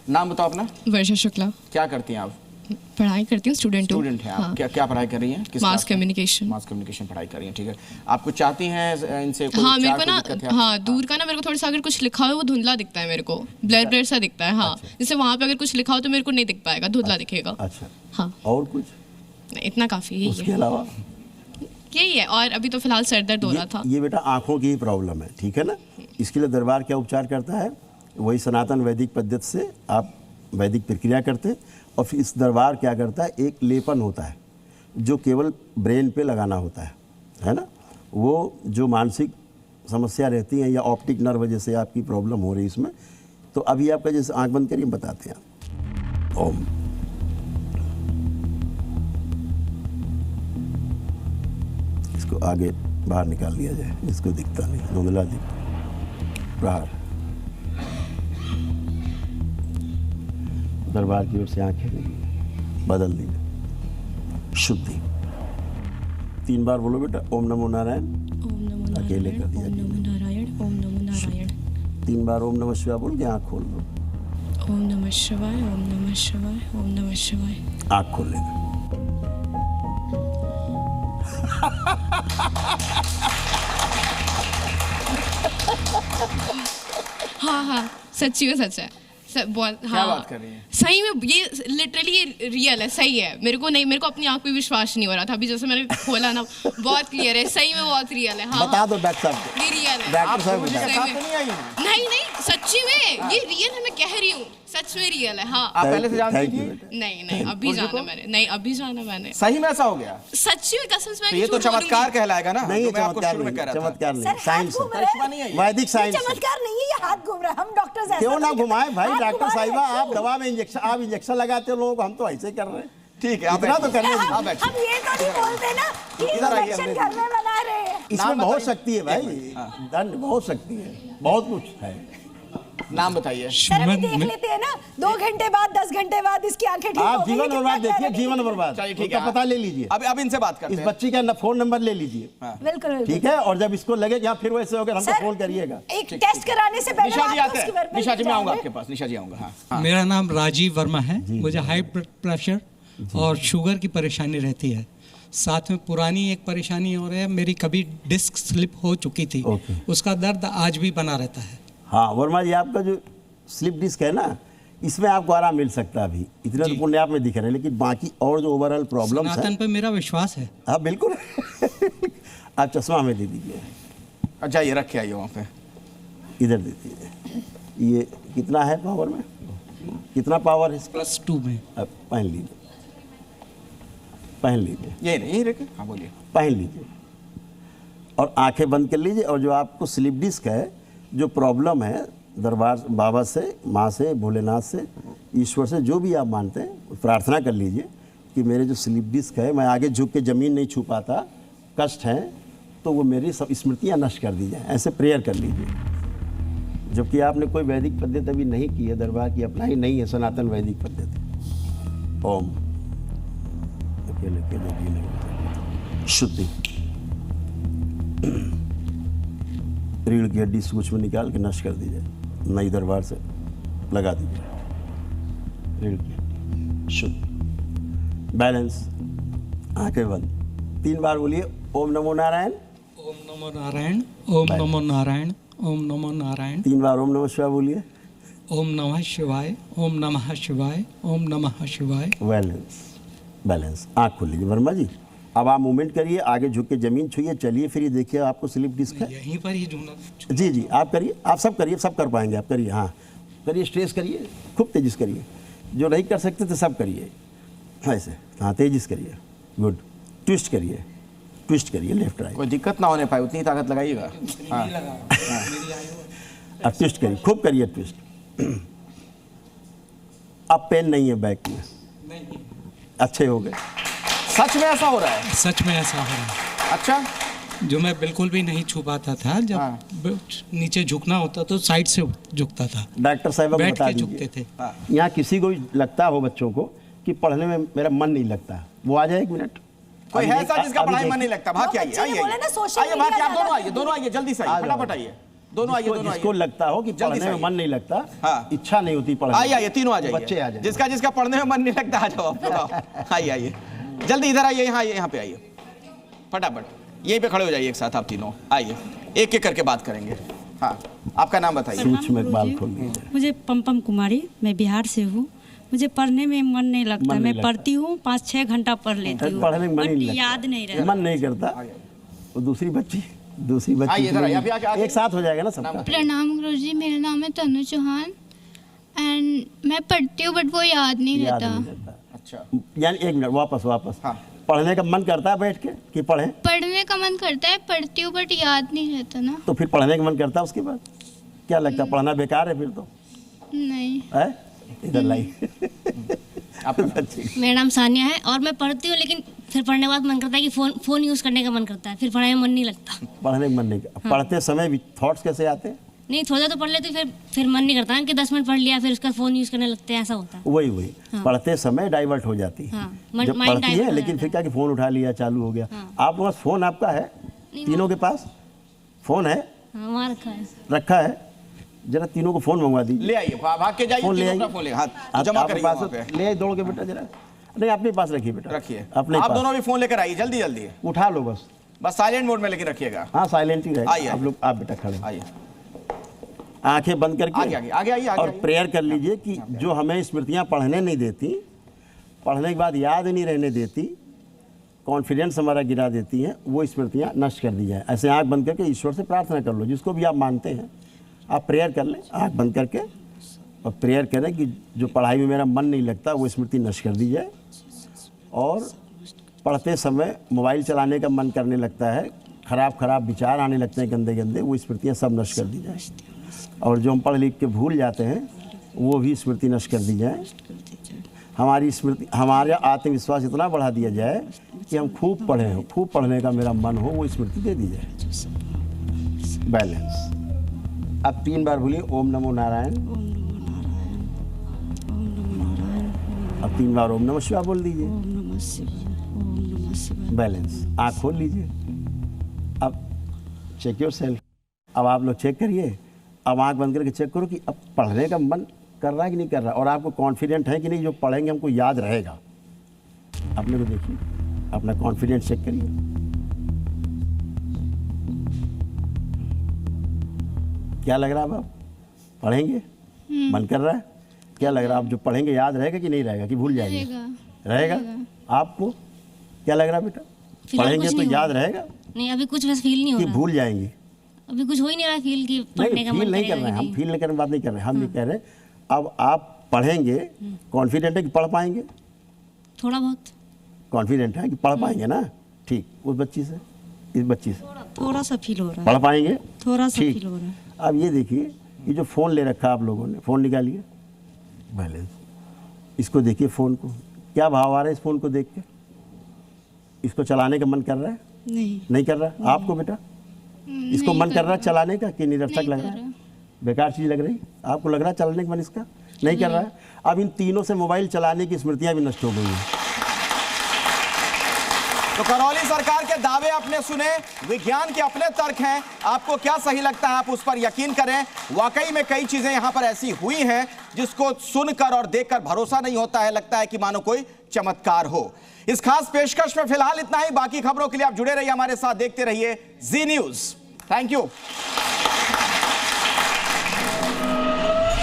नाम बताओ अपना। वर्षा शुक्ला। क्या करती हैं आप? पढ़ाई करती हूँ, स्टूडेंट हूँ। स्टूडेंट हैं आप। क्या पढ़ाई कर रही हैं? Mass communication. मास कम्युनिकेशन पढ़ाई कर रही हैं, ठीक है। आप कुछ चाहती हैं इनसे? कोई हाँ, मेरे को दिक्कत है? ना, हाँ, दूर का ना मेरे को थोड़ा सा अगर कुछ लिखा हो वो धुंधला दिखता है मेरे को, ब्लर ब्लर सा दिखता है। हाँ, जैसे वहाँ पे अगर कुछ लिखा हो तो मेरे को नहीं दिख पाएगा, धुंधला दिखेगा। अच्छा, हाँ। और कुछ? इतना काफी है। उसके अलावा यही है। और अभी तो फिलहाल सर दर्द हो रहा था। ये बेटा आंखों की ही प्रॉब्लम है, ठीक है ना। इसके लिए दरबार क्या उपचार करता है? वही सनातन वैदिक पद्धति से आप वैदिक प्रक्रिया करते हैं, और फिर इस दरबार क्या करता है, एक लेपन होता है जो केवल ब्रेन पे लगाना होता है ना। वो जो मानसिक समस्या रहती है या ऑप्टिक नर्व वजह से आपकी प्रॉब्लम हो रही है इसमें, तो अभी आपका जैसे आंख बंद करिए, बताते हैं। ओम। इसको आगे बाहर निकाल लिया जाए, इसको दिखता नहीं, धुंधला दिखता। प्रहार। दरबार की ओर से आंखें बदल दीजिए। शुद्धि। 3 बार बोलो बेटा, ओम नमो नारायण। ओम नमो नारायण। अकेले कर दिया। ओम नमो नारायण। ओम नमो नारायण। 3 बार ओम नमः शिवाय बोल के आँख खोल दो। ओम नमः शिवाय। ओम नमः शिवाय। ओम नमः शिवाय। आँख खोल लेना। हाँ हाँ, सच्ची में सच है। बहुत। हाँ, क्या बात कर रही हैं? सही में ये लिटरली रियल है, सही है। मेरे को अपनी आंख पे विश्वास नहीं हो रहा था। अभी जैसे मैंने खोला ना, बहुत क्लियर है, सही में बहुत रियल है। हाँ, बता दो डॉक्टर साहब को। ये रियल है। डॉक्टर साहब मुझे बता। साथ तो नहीं आई हैं? नहीं, सच्ची में ये रियल है, मैं कह रही हूँ, सच में रियल है। हाँ। आप पहले से जानती थी? नहीं, अभी जाना मैंने। नहीं, अभी जाना मैंने। सही में ऐसा हो गया? सच्ची में, कसम से। तो ये तो चमत्कार कहलाएगा ना। नहीं, चमत्कार नहीं, चमत्कार नहीं, साइंस है, वैदिक साइंस। चमत्कार नहीं है, ये हाथ घूम रहा है। हम डॉक्टर्स क्यों ना घुमाएं भाई। डॉक्टर साहिबा, आप दवा में इंजेक्शन लगाते हो लोगों को, हम तो ऐसे कर रहे हैं। ठीक है, आप इतना तो करने हम ये तो नहीं बोलते ना कि इंजेक्शन घर में बना रहे हैं। इसमें बहुत शक्ति है भाई, दंड बहुत शक्ति है, बहुत कुछ है। नाम बताइए। सर अभी देख लेते हैं ना, 2 घंटे बाद, 10 घंटे बाद इसकी आंखें ठीक हो आप गई। जीवन बर्बाद देखिए, जीवन बर्बाद। चलिए, ठीक उसका है, पता ले लीजिए। अब इनसे बात करते इस हैं। बच्ची का फोन नंबर ले लीजिए। बिल्कुल, ठीक है। और जब इसको लगे कि हाँ फिर वैसे हो गया, हमको फोन करिएगा। एक टेस्ट कराने से पहले निशा जी आप आते उसकी हैं। वर्बल निशा जी, मैं आऊंगा जाएंगे। आपके पास। निशा जी आऊंगा। हाँ। मेरा नाम राजीव वर्मा है। मुझे हाई ब्लड प्रेशर और शुगर की परेशानी रहती है। साथ में पुरानी एक परेशानी और है, मेरी कभी डिस्क स्लिप हो चुकी थी। उसका दर्द आज भी बना रहता है। हाँ वर्मा जी, आपका जो स्लिप डिस्क है ना, इसमें आपको आराम मिल सकता है। अभी इतने तो पुण्य आप में दिख रहे हैं, लेकिन बाकी और जो ओवरऑल प्रॉब्लम्स है, सनातन पे मेरा विश्वास है। हाँ बिल्कुल। आप चश्मा हमें दे दीजिए। जाइए, रख के आइए वहाँ पे। इधर दे दीजिए। ये कितना है पावर में? कितना पावर है? +2 में। अब पहन लीजिए, पहन लीजिए। यही रखे। हाँ बोलिए। पहन लीजिए और आंखें बंद कर लीजिए। और जो आपको स्लिप डिस्क है, जो प्रॉब्लम है, दरबार बाबा से, माँ से, भोलेनाथ से, ईश्वर से, जो भी आप मानते हैं, प्रार्थना कर लीजिए कि मेरे जो स्लिप डिस्क है, मैं आगे झुक के ज़मीन नहीं छू पाता, कष्ट है, तो वो मेरी सब स्मृतियाँ नष्ट कर दी जाए। ऐसे प्रेयर कर लीजिए। जबकि आपने कोई वैदिक पद्धति अभी नहीं की है, दरबार की अपनाई नहीं है, सनातन वैदिक पद्धति। ओम। अकेले अकेले शुद्धि। रीढ़ की हड्डी सूक्ष्म निकाल के नष्ट कर दी जाए, नई दरबार से लगा दीजिए। रीढ़ की हड्डी शुद्ध, बैलेंस। आंखें बंद। 3 बार बोलिए, ओम नमो नारायण। ओम नमो नारायण। ओम नमो नारायण। ओम नमो नारायण। 3 बार ओम नमः शिवाय बोलिए। ओम नमः शिवाय। ओम नमः शिवाय। ओम नमः शिवाय। Balance, balance. आँख खोल लीजिए वर्मा जी। अब आप मूवमेंट करिए, आगे झुक के जमीन छुइए, चलिए, फिर ये देखिए आपको स्लिप डिस्क है। यहीं पर ही झूमना। जी, आप करिए, आप सब करिए, सब कर पाएंगे आप। करिए, हाँ करिए, स्ट्रेस करिए, खूब तेजी से करिए। जो नहीं कर सकते तो सब करिए ऐसे। हाँ तेजी से करिए, गुड। ट्विस्ट करिए, ट्विस्ट करिए, लेफ्ट राइट। कोई दिक्कत ना होने पाए, उतनी ताकत लगाइएगा। हाँ। अब ट्विस्ट करिए, खूब करिए ट्विस्ट। अब पेन नहीं है बैक में, अच्छे हो गए। सच में ऐसा हो रहा है? सच में ऐसा हो रहा है। अच्छा। जो मैं बिल्कुल भी नहीं छू पाता था, जब नीचे झुकना होता तो साइड से झुकता था। डॉक्टर साहब बैठ बता के झुकते दीजिए, थे। यहाँ किसी को लगता हो बच्चों को कि पढ़ने में मेरा मन नहीं लगता, वो आ जाए 1 मिनट। कोई है ऐसा जिसका पढ़ाई मन नहीं लगता? भाग के आइए, आइए, बोले ना, सोशल आइए, भाग के। आप मीडिया दोनों आइए, दोनों आइए, जल्दी से आइए, फटाफट आइए, दोनों आइए, दोनों जिसको आइए। लगता हो कि जल्दी पढ़ने से में आइए। मन नहीं लगता, हाँ। इच्छा नहीं होती पढ़ने आइए आइए, तीनों आ जाइए, बच्चे आ जाए। जिसका जिसका पढ़ने में मन नहीं लगता आ जाओ आप लोग आओ। आइए आइए, जल्दी इधर आइए, यहाँ पे आइए, फटाफट यहीं पे खड़े हो जाइए एक साथ आप तीनों। आइए, एक एक करके बात करेंगे। हाँ, आपका नाम बताइए। सूक्ष्म इकबाल खोल लीजिए। मुझे पम्पम कुमारी, मैं बिहार से हूँ। मुझे पढ़ने में मन नहीं लगता। मन नहीं मैं लगता। पढ़ती हूँ, 5-6 घंटा पढ़ लेती हूँ, पढ़ने में मन बट नहीं लगता, याद नहीं रहता। मन नहीं करता। वो दूसरी बच्ची आइए इधर आइए, अभी आके एक साथ हो जाएगा ना सबका। प्रणाम गुरुजी, मेरा नाम है तनु चौहान एंड मैं पढ़ती हूँ बट वो याद नहीं याद रहता। नहीं रहता। अच्छा, यानी एक मिनट, वापस। हाँ। पढ़ने का मन करता है बैठ के कि पढ़ें, पढ़ने का मन करता है, पढ़ती हूँ बट याद नहीं रहता ना। तो फिर पढ़ने का मन करता है उसके बाद क्या लगता है? पढ़ना बेकार है फिर तो, नहीं। है? इधर लाइए। मेरा नाम सानिया है और मैं पढ़ती हूँ, लेकिन फिर पढ़ने के बाद मन करता है कि फोन यूज़ करने का मन करता है, फिर पढ़ाई में मन नहीं लगता। पढ़ने का मन नहीं करता। पढ़ते समय भी थॉट्स कैसे आते हैं? नहीं, थोड़ा तो पढ़ लेते, फिर मन नहीं करता ना कि 10 मिनट पढ़ लिया फिर उसका फ़ोन यूज़ करने लगते हैं, ऐसा होता है। वही हाँ। पढ़ते समय डाइवर्ट हो जाती है। हाँ, जब माइंड पढ़ती है डाइवर्ट हो लेकिन जाता फिर है। क्या कि फोन उठा लिया, चालू हो गया। हाँ। आप पास फोन आपका है? तीनों के पास फोन है? हाँ, वहाँ रखा है। जरा तीनों को फोन मंगवा दीजिए। ले आइए, भाग के जाइए, फोन ले तीनों का आइए। फोन ले, हाथ जमा आपके करिए पास वहाँ पे। ले आइए, दौड़ के बेटा जरा। नहीं, अपने पास रखिए बेटा, रखिए, अपने आप पास दोनों भी फोन लेकर आइए, जल्दी जल्दी, उठा लो बस साइलेंट मोड में लेके रखिएगा। हाँ, साइलेंट ही आइए, रहेगा। आप लोग, आप बेटा खड़े आइए, आंखें बंद करके आगे आगे आगे आइए, और आगे प्रेयर कर लीजिए कि जो हमें स्मृतियाँ पढ़ने नहीं देती, पढ़ने के बाद याद नहीं रहने देती, कॉन्फिडेंस हमारा गिरा देती हैं, वो स्मृतियाँ नष्ट कर दी जाए। ऐसे आंख बंद करके ईश्वर से प्रार्थना कर लो, जिसको भी आप मानते हैं आप प्रेयर कर लें, आंख बंद करके, और प्रेयर करें कि जो पढ़ाई में मेरा मन नहीं लगता वो स्मृति नष्ट कर दी जाए। और पढ़ते समय मोबाइल चलाने का मन करने लगता है, खराब विचार आने लगते हैं गंदे गंदे, वो स्मृतियाँ सब नष्ट कर दी जाए। और जो हम पढ़ लिख के भूल जाते हैं वो भी स्मृति नष्ट कर दी जाए। हमारी स्मृति, हमारा आत्मविश्वास इतना बढ़ा दिया जाए कि हम खूब पढ़ें हो, खूब पढ़ने का मेरा मन हो, वो स्मृति दे दी जाए। बैलेंस। अब 3 बार बोलिए ओम नमो नारायण। अब 3 बार ओम नमः शिवाय बोल दीजिए। बैलेंस। आँख खोल लीजिए। अब चेक योर सेल्फ। अब आप लोग चेक करिए, अब आँख बंद करके चेक करो कि अब पढ़ने का मन कर रहा है कि नहीं कर रहा, और आपको कॉन्फिडेंट है कि नहीं जो पढ़ेंगे हमको याद रहेगा। अपने को देखिए, अपना कॉन्फिडेंस चेक करिए। क्या लग रहा है? अब पढ़ेंगे मन कर रहा है? क्या लग रहा है? आप जो पढ़ेंगे याद रहेगा कि नहीं रहेगा, कि भूल जाएंगे? रहेगा। आपको क्या लग रहा है बेटा? पढ़ेंगे तो याद रहेगा? नहीं, अभी कुछ वैसे फील नहीं हो कि रहा। भूल जाएंगे? अभी कुछ हो ही नहीं रहा फील कि पढ़ने का मन फील नहीं कर रहे हैं हम, फील नहीं करने की बात नहीं कर रहे हैं हम। ये कह रहे हैं अब आप पढ़ेंगे, कॉन्फिडेंट है कि पढ़ पाएंगे? थोड़ा बहुत कॉन्फिडेंट है कि पढ़ पाएंगे ना? ठीक। उस बच्ची से, इस बच्ची से थोड़ा सा फील हो रहा है, पढ़ पाएंगे? थोड़ा सा ठीक। फील हो रहा है। अब ये देखिए, ये जो फ़ोन ले रखा आप लोगों ने, फ़ोन निकालिए, बैलेंस। इसको देखिए, फ़ोन को क्या भाव आ रहा है इस फ़ोन को देख के? इसको चलाने का मन कर रहा है? नहीं कर रहा। आपको बेटा इसको मन कर रहा है चलाने का कि निरर्थक लग रहा है, बेकार चीज़ लग रही? आपको लग रहा है चलाने का मन इसका नहीं कर रहा है? अब इन तीनों से मोबाइल चलाने की स्मृतियाँ भी नष्ट हो गई हैं। तो करौली सरकार के दावे आपने सुने, विज्ञान के अपने तर्क हैं, आपको क्या सही लगता है आप उस पर यकीन करें। वाकई में कई चीजें यहां पर ऐसी हुई हैं जिसको सुनकर और देखकर भरोसा नहीं होता है, लगता है कि मानो कोई चमत्कार हो। इस खास पेशकश में फिलहाल इतना ही। बाकी खबरों के लिए आप जुड़े रहिए हमारे साथ, देखते रहिए जी न्यूज़। Thank you.